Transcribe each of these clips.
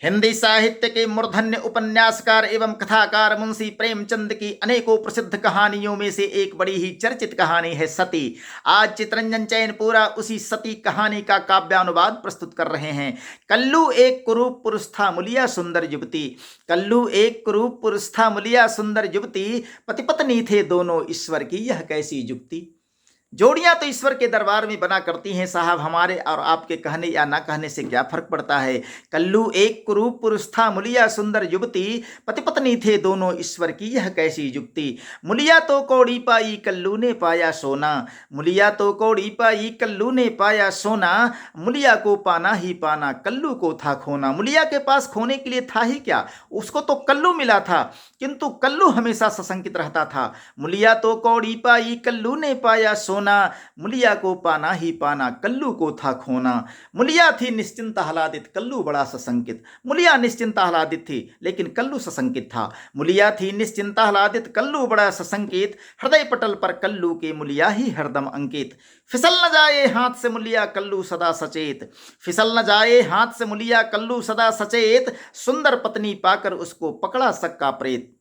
हिंदी साहित्य के मूर्धन्य उपन्यासकार एवं कथाकार मुंशी प्रेमचंद की अनेकों प्रसिद्ध कहानियों में से एक बड़ी ही चर्चित कहानी है सती। आज चितरंजन चैनपुरा उसी सती कहानी का काव्यानुवाद प्रस्तुत कर रहे हैं। कल्लू एक कुरूप पुरुष था, मुलिया सुंदर युवती। कल्लू एक कुरूप पुरुष था, मुलिया सुंदर युवती। पति पत्नी थे दोनों, ईश्वर की यह कैसी जुक्ति। जोड़ियां तो ईश्वर के दरबार में बना करती हैं साहब, हमारे और आपके कहने या ना कहने से क्या फर्क पड़ता है। कल्लू एक कुरूप पुरुष था, मुलिया सुंदर युवती। पति पत्नी थे दोनों, ईश्वर की यह कैसी जुक्ति। मुलिया तो कौड़ी पाई, कल्लू ने पाया सोना। मुलिया तो कौड़ी पाई, कल्लू ने पाया सोना। मुलिया को पाना ही पाना, कल्लू को था खोना। मुलिया के पास खोने के लिए था ही क्या, उसको तो कल्लू मिला था, किंतु कल्लू हमेशा सशंकित रहता था। मुलिया तो कौड़ी पाई, कल्लू ने पाया सोना। मुलिया को पाना ही पाना, कल्लू को था खोना। मुलिया थी निश्चिंत आह्लादित, कल्लू बड़ा सशंकित। मुलिया निश्चिंत आह्लादित थी, लेकिन कल्लू सशंकित था। मुलिया थी निश्चिंत आह्लादित, कल्लू बड़ा सशंकित। हृदय पटल पर कल्लू के मुलिया ही हरदम अंकित। फिसल न जाए हाथ से मुलिया, कल्लू सदा सचेत। फिसल न जाए हाथ से मुलिया, कल्लू सदा सचेत। सुंदर पत्नी पाकर उसको पकड़ा सक्का प्रेत।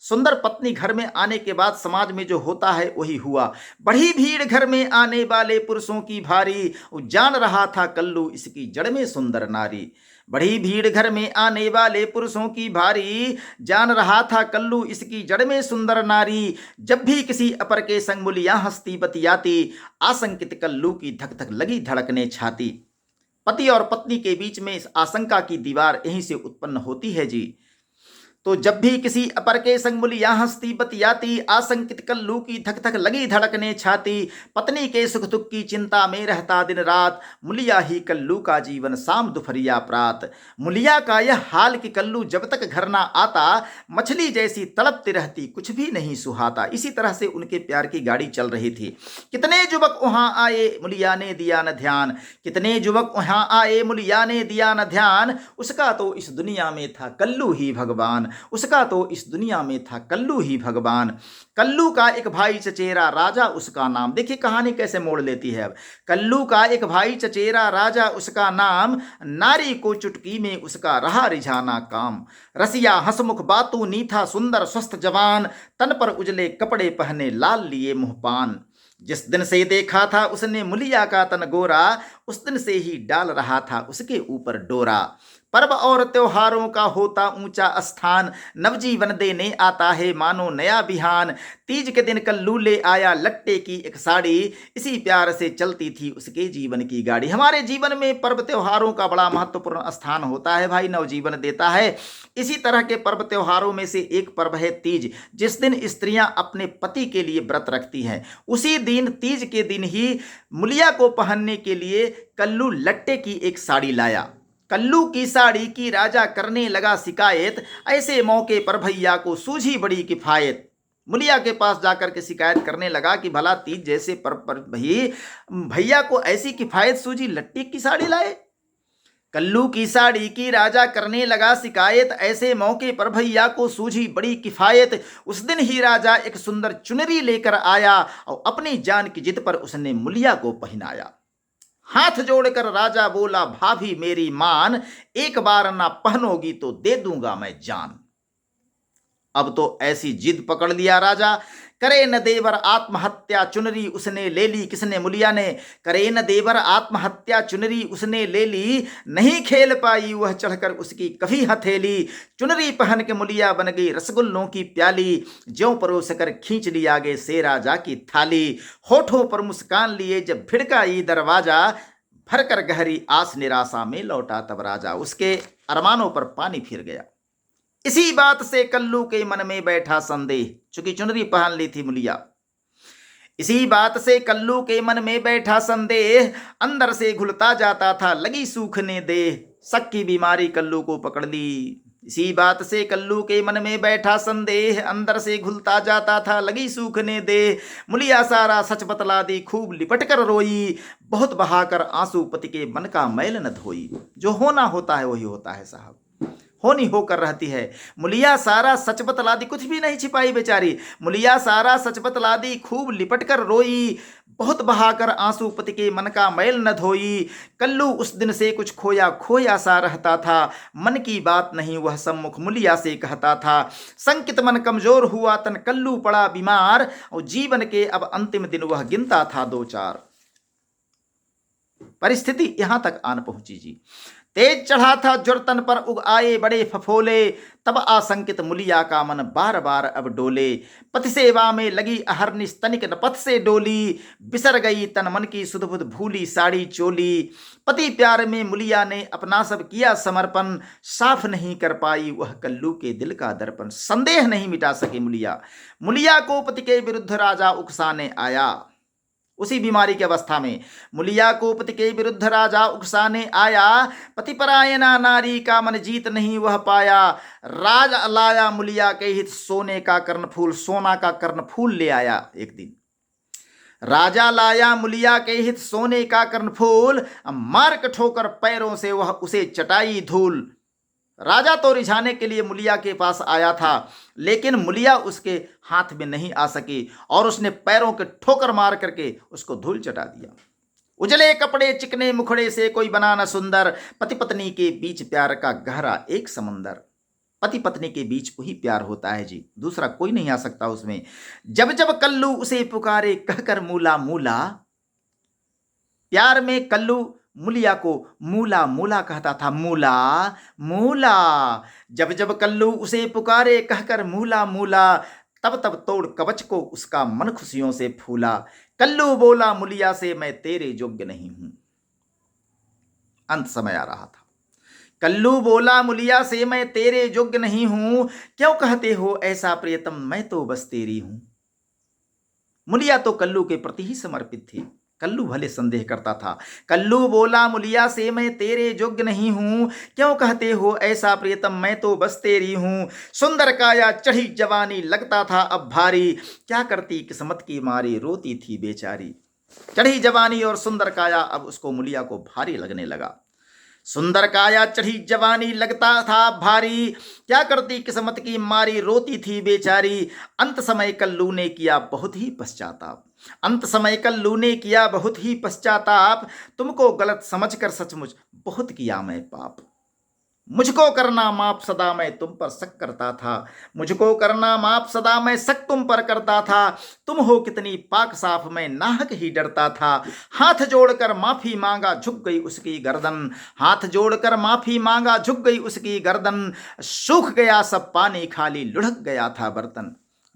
सुंदर पत्नी घर में आने के बाद समाज में जो होता है वही हुआ। बड़ी भीड़ घर में आने वाले पुरुषों की भारी, जान रहा था कल्लू इसकी जड़ में सुंदर नारी। बड़ी भीड़ घर में आने वाले पुरुषों की भारी, जान रहा था कल्लू इसकी जड़ में सुंदर नारी। जब भी किसी अपर के संग मुलिया हंसती बतियाती, आशंकित कल्लू की धक धक लगी धड़कने छाती। पति और पत्नी के बीच में इस आशंका की दीवार यहीं से उत्पन्न होती है जी। तो जब भी किसी अपर के संग मुलिया हंसती बतियाती, आशंकित कल्लू की धक धक लगी धड़कने छाती। पत्नी के सुख दुख की चिंता में रहता दिन रात, मुलिया ही कल्लू का जीवन शाम दोपहरिया प्रात। मुलिया का यह हाल कि कल्लू जब तक घर ना आता, मछली जैसी तड़पती रहती, कुछ भी नहीं सुहाता। इसी तरह से उनके प्यार की गाड़ी चल रही थी। कितने युवक वहां आए, मुलिया ने दिया न ध्यान। कितने युवक वहां आए, मुलिया ने दिया न ध्यान। उसका तो इस दुनिया में था कल्लू ही भगवान। उसका तो इस दुनिया में था कल्लू ही भगवान। कल्लू का एक भाई चचेरा राजा उसका नाम। देखिए कहानी कैसे मोड़ लेती है अब। कल्लू का एक भाई चचेरा राजा उसका नाम, नारी को चुटकी में उसका रहा रिझाना काम। रसिया हंसमुख बातू नी था सुंदर स्वस्थ जवान, तन पर उजले कपड़े पहने लाल लिए मुंहपान। जिस दिन से देखा था उसने मुलिया का तन गोरा, उस दिन से ही डाल रहा था उसके ऊपर डोरा। पर्व और त्योहारों का होता ऊंचा स्थान, नवजीवन देने आता है मानो नया बिहान। तीज के दिन कल्लू ले आया लट्टे की एक साड़ी, इसी प्यार से चलती थी उसके जीवन की गाड़ी। हमारे जीवन में पर्व त्योहारों का बड़ा महत्वपूर्ण स्थान होता है भाई, नवजीवन देता है। इसी तरह के पर्व त्योहारों में से एक पर्व है तीज, जिस दिन स्त्रियां अपने पति के लिए व्रत रखती हैं। उसी दिन तीज के दिन ही मुलिया को पहनने के लिए कल्लू लट्टे की एक साड़ी लाया। कल्लू की साड़ी की राजा करने लगा शिकायत, ऐसे मौके पर भैया को सूझी बड़ी किफायत। मुलिया के पास जाकर के शिकायत करने लगा कि भला तीज जैसे पर्व पर भैया को ऐसी किफायत सूझी, लट्टी की साड़ी लाए। कल्लू की साड़ी की राजा करने लगा शिकायत, ऐसे मौके पर भैया को सूझी बड़ी किफायत। उस दिन ही राजा एक सुंदर चुनरी लेकर आया और अपनी जान की जिद पर उसने मुलिया को पहनाया। हाथ जोड़कर राजा बोला, भाभी मेरी मान, एक बार ना पहनोगी तो दे दूंगा मैं जान। अब तो ऐसी जिद पकड़ लिया राजा, करे न देवर आत्महत्या चुनरी उसने ले ली। किसने? मुलिया ने। करे न देवर आत्महत्या चुनरी उसने ले ली, नहीं खेल पाई वह चढ़कर उसकी कभी हथेली। चुनरी पहन के मुलिया बन गई रसगुल्लों की प्याली, ज्यों परोस कर खींच ली आगे से राजा की थाली। होठों पर मुस्कान लिए जब भिड़का ये दरवाजा, भरकर गहरी आस निराशा में लौटा तब राजा। उसके अरमानों पर पानी फिर गया। इसी बात से कल्लू के मन में बैठा संदेह, चूंकि चुनरी पहन ली थी मुलिया। इसी बात से कल्लू के मन में बैठा संदेह, अंदर से घुलता जाता था लगी सूखने देह। शक की बीमारी कल्लू को पकड़ ली। इसी बात से कल्लू के मन में बैठा संदेह, अंदर से घुलता जाता था लगी सूखने देह। मुलिया सारा सच बतला दी खूब लिपट कर रोई, बहुत बहाकर आंसू पति के मन का मैल न धोई। जो होना होता है वही होता है साहब, होनी होकर रहती है। मुलिया सारा सच बतला दी, कुछ भी नहीं छिपाई बेचारी। मुलिया सारा सच बतला दी खूब लिपट कर रोई, बहुत बहाकर आंसू पति के मन का मैल न धोई। कल्लू उस दिन से कुछ खोया खोया सा रहता था, मन की बात नहीं वह सम्मुख मुलिया से कहता था। संकित मन कमजोर हुआ तन कल्लू पड़ा बीमार, और जीवन के अब अंतिम दिन वह गिनता था दो चार। परिस्थिति यहां तक आन पहुंची जी। तेज चढ़ा था जुर्तन पर उग आए बड़े फफोले, तब आशंकित मुलिया का मन बार बार अब डोले। पति सेवा में लगी अहरनिश तनिक न पथ से डोली, बिसर गई तन मन की सुध बुध भूली साड़ी चोली। पति प्यार में मुलिया ने अपना सब किया समर्पण, साफ नहीं कर पाई वह कल्लू के दिल का दर्पण। संदेह नहीं मिटा सके मुलिया। मुलिया को पति के विरुद्ध राजा उकसाने आया। उसी बीमारी की अवस्था में मुलिया को पति के विरुद्ध राजा उकसाने आया। पति परायणा नारी का मन जीत नहीं वह पाया। राजा लाया मुलिया के हित सोने का कर्णफूल, सोना का कर्णफूल ले आया एक दिन। राजा लाया मुलिया के हित सोने का कर्णफूल, मार ठोकर पैरों से वह उसे चटाई धूल। राजा तो रिझाने के लिए मुलिया के पास आया था, लेकिन मुलिया उसके हाथ में नहीं आ सकी और उसने पैरों के ठोकर मार करके उसको धूल चटा दिया। उजले कपड़े चिकने मुखड़े से कोई बना न सुंदर, पति पत्नी के बीच प्यार का गहरा एक समंदर। पति पत्नी के बीच वही प्यार होता है जी, दूसरा कोई नहीं आ सकता उसमें। जब जब कल्लू उसे पुकारे कहकर मूला मूला, प्यार में कल्लू मुलिया को मूला मूला कहता था, मूला मूला। जब जब कल्लू उसे पुकारे कहकर मूला मूला, तब तब तोड़ कवच को उसका मन खुशियों से फूला। कल्लू बोला मुलिया से मैं तेरे योग्य नहीं हूं। अंत समय आ रहा था। कल्लू बोला मुलिया से मैं तेरे योग्य नहीं हूं, क्यों कहते हो ऐसा प्रियतम, मैं तो बस तेरी हूं। मुलिया तो कल्लू के प्रति ही समर्पित थी। कल्लू भले संदेह करता था। कल्लू बोला मुलिया से मैं तेरे योग्य नहीं हूं, क्यों कहते हो ऐसा प्रियतम, मैं तो बस तेरी हूं। सुंदर काया चढ़ी जवानी लगता था अब भारी, क्या करती किस्मत की मारी रोती थी बेचारी। चढ़ी जवानी और सुंदर काया अब उसको मुलिया को भारी लगने लगा। सुंदर काया चढ़ी जवानी लगता था भारी, क्या करती किस्मत की मारी रोती थी बेचारी। अंत समय कल्लू ने किया बहुत ही पश्चाताप, अंत समय कल्लू ने किया बहुत ही पश्चाताप। तुमको गलत समझकर सचमुच बहुत किया मैं पाप। मुझको करना माफ सदा मैं तुम पर शक करता था, मुझको करना माफ सदा मैं शक तुम पर करता था। तुम हो कितनी पाक साफ मैं नाहक ही डरता था। हाथ जोड़कर माफी मांगा झुक गई उसकी गर्दन, हाथ जोड़कर माफी मांगा झुक गई उसकी गर्दन। सूख गया सब पानी खाली लुढ़क गया था बर्तन।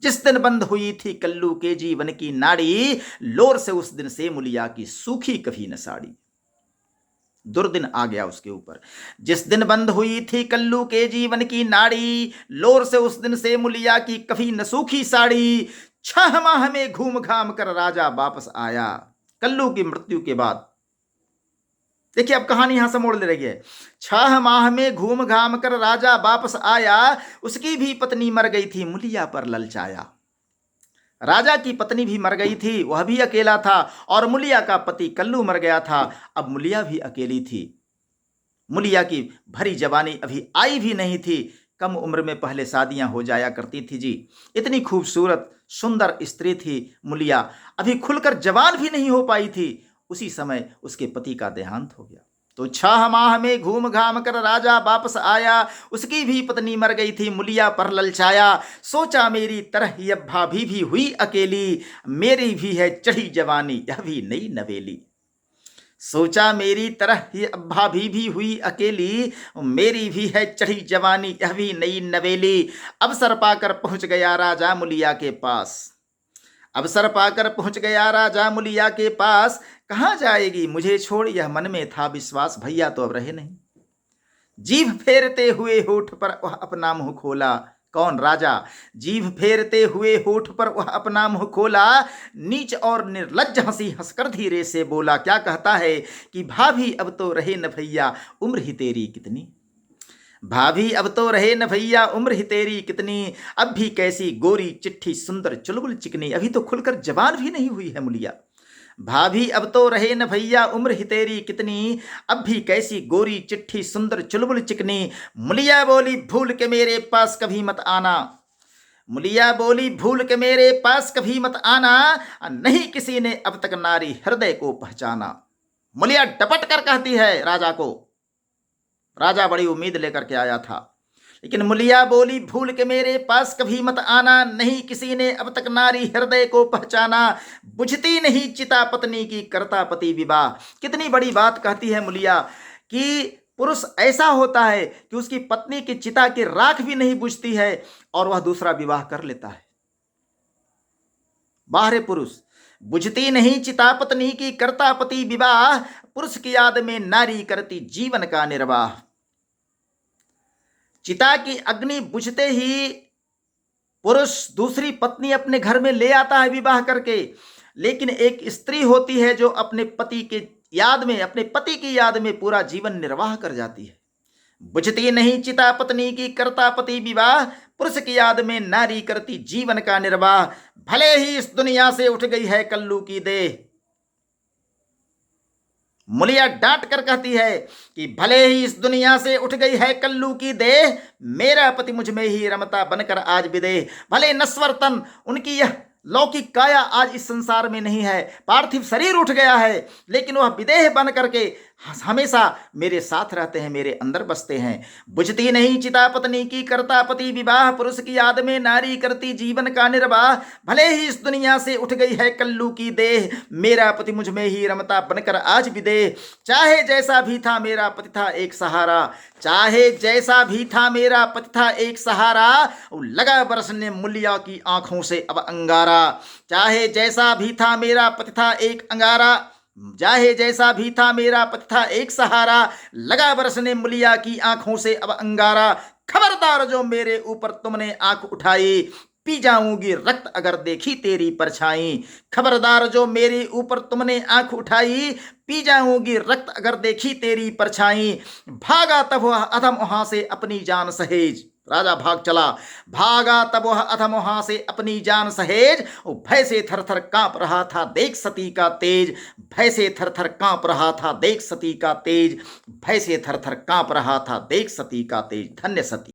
जिस दिन बंद हुई थी कल्लू के जीवन की नाड़ी, लोर से उस दिन से मुलिया की सूखी कभी न साड़ी। दुर्दिन आ गया उसके ऊपर। जिस दिन बंद हुई थी कल्लू के जीवन की नाड़ी, लोर से उस दिन से मुलिया की कभी न सूखी साड़ी। 6 माह में घूम घाम कर राजा वापस आया कल्लू की मृत्यु के बाद। देखिए अब कहानी यहां से मोड़ ले रही है। 6 माह में घूम घाम कर राजा वापस आया, उसकी भी पत्नी मर गई थी, मुलिया पर ललचाया। राजा की पत्नी भी मर गई थी, वह भी अकेला था, और मुलिया का पति कल्लू मर गया था। अब मुलिया भी अकेली थी। मुलिया की भरी जवानी अभी आई भी नहीं थी। कम उम्र में पहले शादियां हो जाया करती थी जी। इतनी खूबसूरत सुंदर स्त्री थी मुलिया, अभी खुलकर जवान भी नहीं हो पाई थी। उसी समय उसके पति का देहांत हो गया। तो 6 माह में घूम घाम कर राजा वापस आया, उसकी भी पत्नी मर गई थी, मुलिया पर ललचाया। सोचा मेरी तरह यह भाभी भी हुई अकेली, मेरी भी है चढ़ी जवानी यह भी नई नवेली। सोचा मेरी तरह ये भाभी भी हुई अकेली, मेरी भी है चढ़ी जवानी यह भी नई नवेली। अवसर पाकर पहुंच गया राजा मुलिया के पास, अवसर पाकर पहुंच गया राजा मुलिया के पास। कहाँ जाएगी मुझे छोड़ यह मन में था विश्वास, भैया तो अब रहे नहीं। जीभ फेरते हुए होठ पर वह अपना मुंह खोला। कौन? राजा। जीभ फेरते हुए होठ पर वह अपना मुंह खोला, नीच और निर्लज्ज हंसी हंसकर धीरे से बोला। क्या कहता है कि भाभी अब तो रहे न भैया उम्र ही तेरी कितनी, भाभी अब तो रहे न भैया उम्र ही तेरी कितनी। अब भी कैसी गोरी चिट्ठी सुंदर चुलबुल चिकनी, अभी तो खुलकर जवान भी नहीं हुई है मुलिया। भाभी अब तो रहे न भैया उम्र ही तेरी कितनी, अब भी कैसी गोरी चिट्ठी सुंदर चुलबुल चिकनी। मुलिया बोली भूल के मेरे पास कभी मत आना, मुलिया बोली, भूल के मेरे पास कभी मत आना, नहीं किसी ने अब तक नारी हृदय को पहचाना। मुलिया डपट कर कहती है राजा को। राजा बड़ी उम्मीद लेकर के आया था, लेकिन मुलिया बोली, भूल के मेरे पास कभी मत आना, नहीं किसी ने अब तक नारी हृदय को पहचाना। बुझती नहीं चिता पत्नी की, करता पति विवाह। कितनी बड़ी बात कहती है मुलिया कि पुरुष ऐसा होता है कि उसकी पत्नी की चिता की राख भी नहीं बुझती है और वह दूसरा विवाह कर लेता है। बाहरे पुरुष, बुझती नहीं चिता पत्नी की, करता पति विवाह, पुरुष की याद में नारी करती जीवन का निर्वाह। चिता की अग्नि बुझते ही पुरुष दूसरी पत्नी अपने घर में ले आता है विवाह करके, लेकिन एक स्त्री होती है जो अपने पति के याद में, अपने पति की याद में पूरा जीवन निर्वाह कर जाती है। बुझती नहीं चिता पत्नी की, करता पति विवाह, पुरुष की याद में नारी करती जीवन का निर्वाह। भले ही इस दुनिया से उठ गई है कल्लू की देह। मुलिया डांट कर कहती है कि भले ही इस दुनिया से उठ गई है कल्लू की देह, मेरा पति मुझ में ही रमता बनकर आज विदेह। भले नश्वर तन, उनकी यह लौकिक काया आज इस संसार में नहीं है, पार्थिव शरीर उठ गया है, लेकिन वह विदेह बन करके हमेशा मेरे साथ रहते हैं, मेरे अंदर बसते हैं। बुझती नहीं चिता पत्नी की, करता पति विवाह, पुरुष की याद में नारी करती जीवन का निर्वाह। भले ही इस दुनिया से उठ गई है कल्लू की देह, मेरा पति मुझ में ही रमता बनकर आज विदेह। चाहे जैसा भी था मेरा पति था एक सहारा, चाहे जैसा भी था मेरा पति था एक सहारा, लगा बरसने मुलिया की आंखों से अब अंगारा। चाहे जैसा भी था मेरा पति था एक अंगारा, चाहे जैसा भी था मेरा पति था एक सहारा, लगा बरसने मुलिया की आंखों से अब अंगारा। खबरदार जो मेरे ऊपर तुमने आंख उठाई, पी जाऊंगी रक्त अगर देखी तेरी परछाई। खबरदार जो मेरे ऊपर तुमने आंख उठाई, पी जाऊंगी रक्त अगर देखी तेरी परछाई। भागा तब वह अधम वहां से अपनी जान सहेज। राजा भाग चला, भागा तब वह अधम वहां से अपनी जान सहेज। भय से थर थर कांप रहा था देख सती का तेज, भय से थर थर कांप रहा था देख सती का तेज, भय से थर थर कांप रहा था देख सती का तेज। धन्य सती।